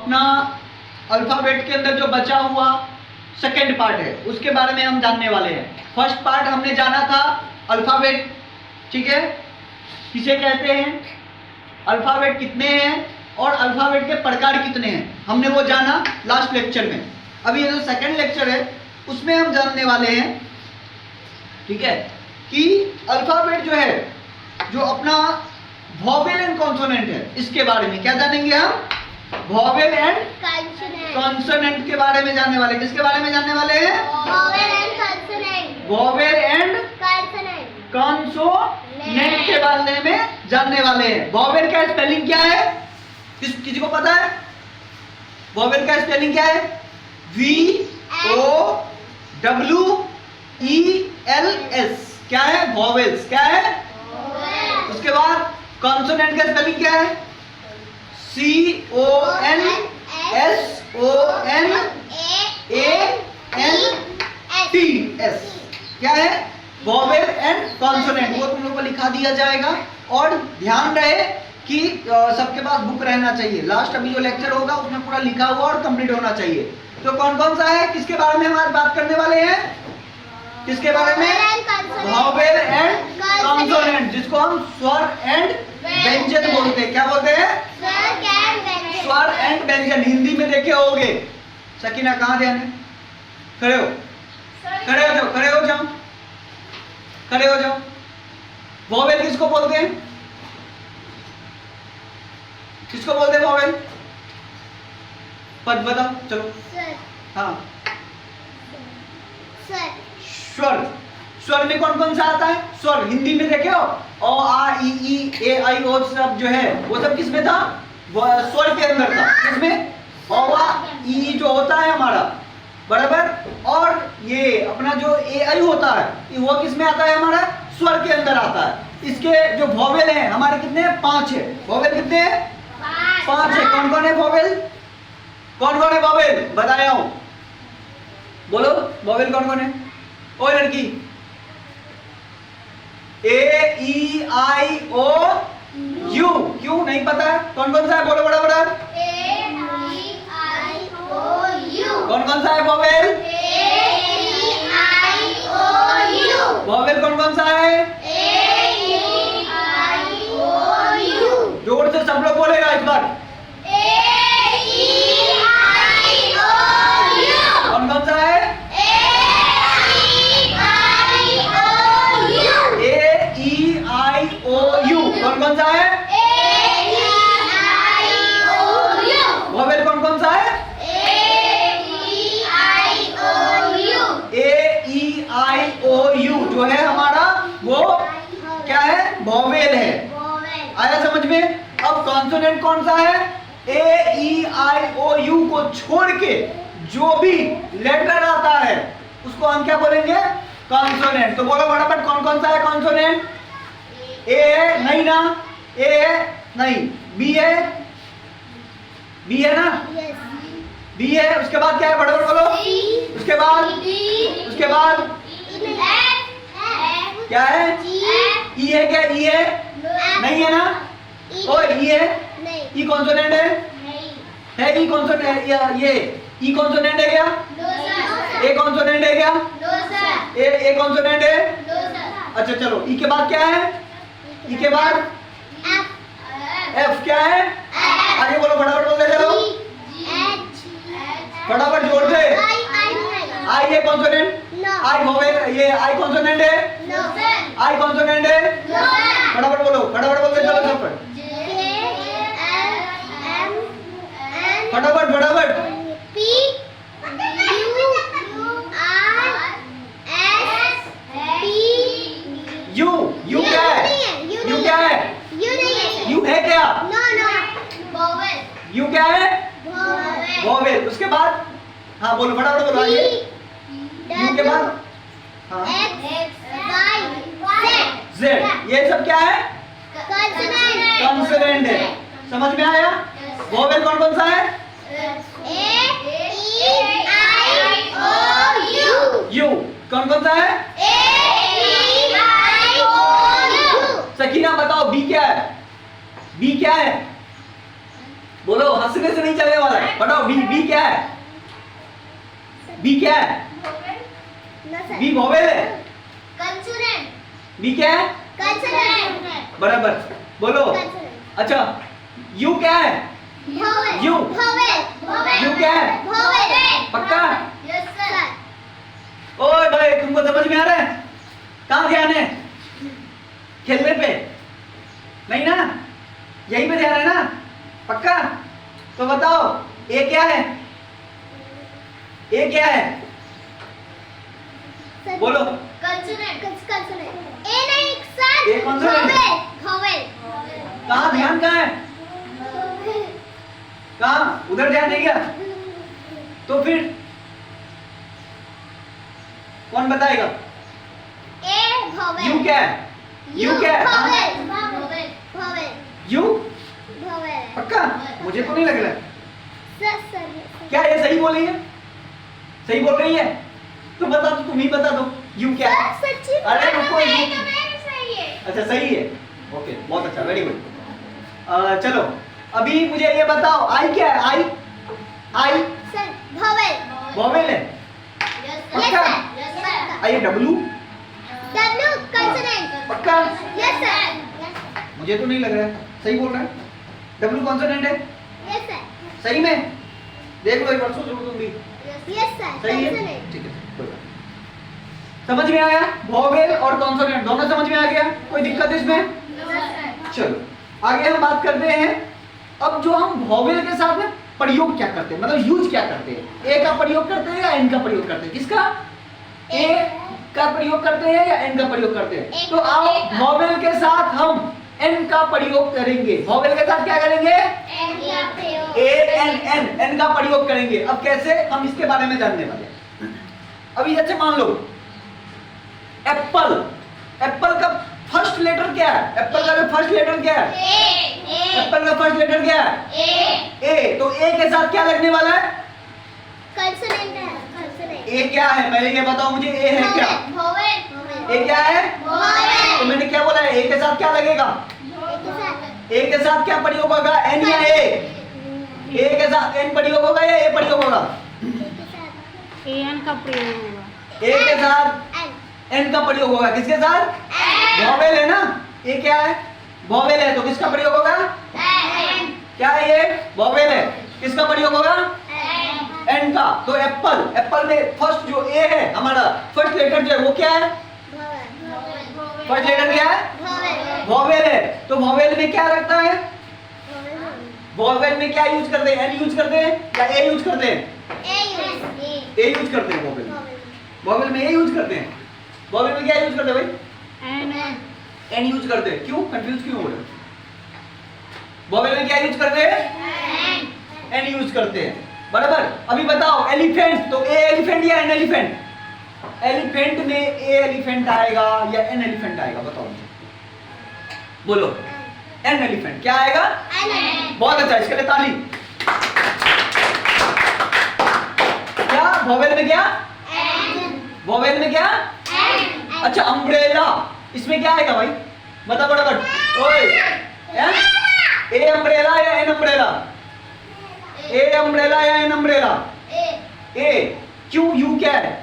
अपना अल्फाबेट के अंदर जो बचा हुआ सेकंड पार्ट है उसके बारे में हम जानने वाले हैं। फर्स्ट पार्ट हमने जाना था अल्फाबेट, ठीक है, किसे कहते हैं, अल्फाबेट कितने हैं और अल्फाबेट के प्रकार कितने हैं, हमने वो जाना लास्ट लेक्चर में। अभी ये जो सेकंड लेक्चर है उसमें हम जानने वाले हैं, ठीक है, कि अल्फाबेट जो है, जो अपना वॉवेल एंड कॉन्सोनेंट है, इसके बारे में क्या जानेंगे हम, वॉवेल एंड कॉन्सोनेंट के बारे में जानने वाले। किसके बारे में जानने वाले हैं, वॉवेल एंड कॉन्सोनेंट के बारे में जानने वाले हैं। वॉवेल का स्पेलिंग क्या है, किसी को पता है वॉवेल का स्पेलिंग क्या है, VOWELS, क्या है, वॉवेल्स, क्या है। उसके बाद कॉन्सोनेंट का स्पेलिंग क्या है, CONSONANTS, क्या है, वॉवेल एंड कॉन्सोनेंट। वो तुम लोग को लिखा दिया जाएगा और ध्यान रहे कि सबके पास बुक रहना चाहिए। लास्ट अभी जो लेक्चर होगा उसमें पूरा लिखा हुआ और कंप्लीट होना चाहिए। तो कौन कौन सा है, किसके बारे में हम आज बात करने वाले हैं, किसके बारे में, वॉवेल एंड कॉन्सोनेंट, जिसको हम स्वर एंड व्यंजन बोलते हैं। क्या बोलते हैं, स्वर एंड व्यंजन। हिंदी में देखे होगे। सकीना कहाँ ध्यान है, खड़े हो, खड़े हो जाओ, खड़े हो जाओ, खड़े हो जाओ। वॉवेल किसको बोलते हैं, किसको बोलते हैं वॉवेल, पद बताओ चलो। हाँ, स्वर, स्वर में कौन कौन सा आता है, स्वर हिंदी में देखे हो, अ आ इ ई ए आई ओ सब जो है वो सब किसमें था, स्वर के अंदर था। किसमें, अ आ इ ई जो होता है हमारा, बराबर, और ये अपना जो ए आई होता है वो किसमें आता है, हमारा स्वर के अंदर आता है। इसके जो वॉवेल हैं हमारे कितने हैं, 5 है। वॉवेल कितने हैं, 5 है। कौन कौन है वॉवेल, कौन कौन है वॉवेल, बताया हूं, बोलो वॉवेल कौन कौन है। ओ लड़की, A E I O U, क्यों नहीं पता है, कौन कौन सा है, बोलो बड़ा बड़ा, कौन कौन सा है वॉवेल, वॉवेल कौन कौन सा है, जोर से सब लोग बोलेगा इस बार, कौन कौन सा है, A-E-I-O-U, कौन कौन सा है, वॉवेल कौन कौन सा है, A-E-I-O-U जो है हमारा वो क्या है, वॉवेल है। आया समझ में। अब कॉन्सोनेंट कौन सा है, A-E-I-O-U को छोड़ के जो भी लेटर आता है उसको हम क्या बोलेंगे, कॉन्सोनेंट। तो बोलो फटाफट, कौन कौन सा है कॉन्सोनेंट, ए है, नहीं ना, ए है नहीं, बी है, बी है ना, बी है। उसके बाद क्या है, फटाफट बोलो, उसके बाद, उसके बाद क्या है, ई है, क्या ई है, नहीं है ना, ओ ई है, ई कॉन्सोनेंट है, ई कॉन्सोनेंट, ये ई कॉन्सोनेंट है क्या, ए कॉन्सोनेंट है क्या, ए कॉन्सोनेंट है। अच्छा चलो, ई के बाद क्या है, ई के बाद एफ, क्या है, आगे बोलो फटाफट बोलते चलो, फटाफट जोर से, आई है कॉन्सोनेंट, आई वॉवेल, ये आई कॉन्सोनेंट है, आई कॉन्सोनेंट है, फटाफट बोलो, फटाफट बोलते चलो सब, फटाफट फटाफट, यू, यू क्या है, यू क्या है, यू है क्या, यू क्या है, वॉवेल। उसके बाद हाँ बोलो फटाफट बोलो, आगे यू के बाद हाँ, जेड, ये सब क्या है, कॉन्सोनेंट है। समझ में आया। वॉवेल कौन कौन सा है, यू, कौन कौन सा है, सकीना बताओ बी क्या है, बी क्या है, बोलो, हंसने से नहीं चलने वाला है, बताओ बी क्या है? बी क्या है? बी वॉवेल है। कंसोनेंट। बी क्या है? कंसोनेंट। बराबर बोलो। अच्छा यू क्या है? वोवेल। You vowel. यू क्या है? वोवेल। पक्का? Yes sir. ओए भाई तुमको समझ में आ रहा है? कहाँ ध्यान है? खेलने पे नहीं ना? यही पे ध्यान है ना? पक्का? तो बताओ ए क्या है? ए क्या है? बोलो। कंसोनेंट। कंसोनेंट। ए नहीं सर। ए consonant। वोवेल। कहाँ ध्यान कहाँ है? कहाँ? उधर ध्यान नहीं गया? तो फिर कौन बताएगा? ए वोवेल। यू क्या है? यू क्या है? Vowel. Vowel. Vowel. You vowel. पक्का? मुझे तो नहीं लग रहा है। सर क्या ये सही बोल रही है? सही बोल रही है? तो बता दो, तुम ही बता दो यू क्या है? सच्ची अरे रुको, नहीं तो मैं सही है। अच्छा सही है। ओके बहुत अच्छा, वेरी गुड। चलो अभी मुझे ये बताओ आई क्या है? I I sir vowel. Vowel है। यस पक्का? Yes sir. I W W consonant. पक्का? Yes sir. मुझे तो नहीं लग रहा है। सही बोल रहा है? डब्लू कॉन्सोनेंट है? Yes sir. सही में? देख लो एक बार, सोच लो तुम भी। Yes sir. सही है? कंसोनेंट। ठीक है कोई बात नहीं। समझ में आया? वॉवेल और कॉन्सोनेंट दोनों समझ में आ गया? कोई दिक्कत इसमें? चलो आगे हम बात करते हैं। अब जो हम वॉवेल के साथ में प्रयोग क्या करते हैं, मतलब यूज क्या करते हैं? ए का प्रयोग करते हैं या एन का प्रयोग करते हैं? किसका? ए का प्रयोग करते हैं या एन का प्रयोग करते हैं? तो आओ वॉवेल के साथ हम एन का प्रयोग करेंगे। वॉवेल के साथ क्या करेंगे? एन का प्रयोग। ए एन एन एन का प्रयोग करेंगे। अब कैसे, हम इसके बारे में जानने वाले हैं। अभी जैसे मान लो एप्पल, एप्पल का फर्स्ट लेटर क्या है? एप्पल का फर्स्ट लेटर क्या है? ए। एप्पल का फर्स्ट लेटर क्या है? ए। तो ए के साथ क्या लगने वाला है? कंसोनेंट है। कंसोनेंट। ए क्या है पहले ये बताओ मुझे, ए है क्या? वोवेल। ए क्या है? वोवेल। तो मैंने क्या बोला है? ए के साथ क्या लगेगा? ए के साथ क्या प्रयोग होगा? एन या ए? ए के साथ एन प्रयोग होगा या ए प्रयोग होगा? एन का प्रयोग होगा। ए के साथ एन का प्रयोग होगा। किसके साथ? वॉवेल है ना? ये क्या है? वॉवेल है, तो किसका प्रयोग होगा? क्या है ये? वॉवेल है, किसका प्रयोग होगा? एन का। तो एप्पल, एप्पल में फर्स्ट जो ए है हमारा, फर्स्ट लेटर जो है वो क्या है? फर्स्ट लेटर क्या है? वॉवेल है। तो वॉवेल में क्या लगता है? वॉवेल में क्या यूज करते हैं? एन यूज करते हैं या ए यूज करते हैं? ए यूज करते हैं वॉवेल में। वॉवेल में ए यूज करते हैं। वॉवेल में क्या यूज करते हैं भाई? एन यूज करते हैं। क्यों? कंफ्यूज क्यों हो रहे हो? वॉवेल में क्या यूज करते हैं? एन यूज करते हैं। बराबर। अभी बताओ एलिफेंट, तो ए एलिफेंट या एन एलिफेंट? एलिफेंट में ए एलिफेंट आएगा या एन एलिफेंट आएगा? बताओ मुझे, बोलो। An elephant. क्या आएगा? बहुत अच्छा, इसके लिए ताली। क्या वॉवेल में क्या? वॉवेल में क्या? अच्छा अम्ब्रेला, इसमें क्या आएगा भाई? बता बराबर। ओए ए अम्ब्रेला या एन अम्ब्रेला? ए अम्ब्रेला या एन अम्ब्रेला? ए। क्यों? यू क्या है?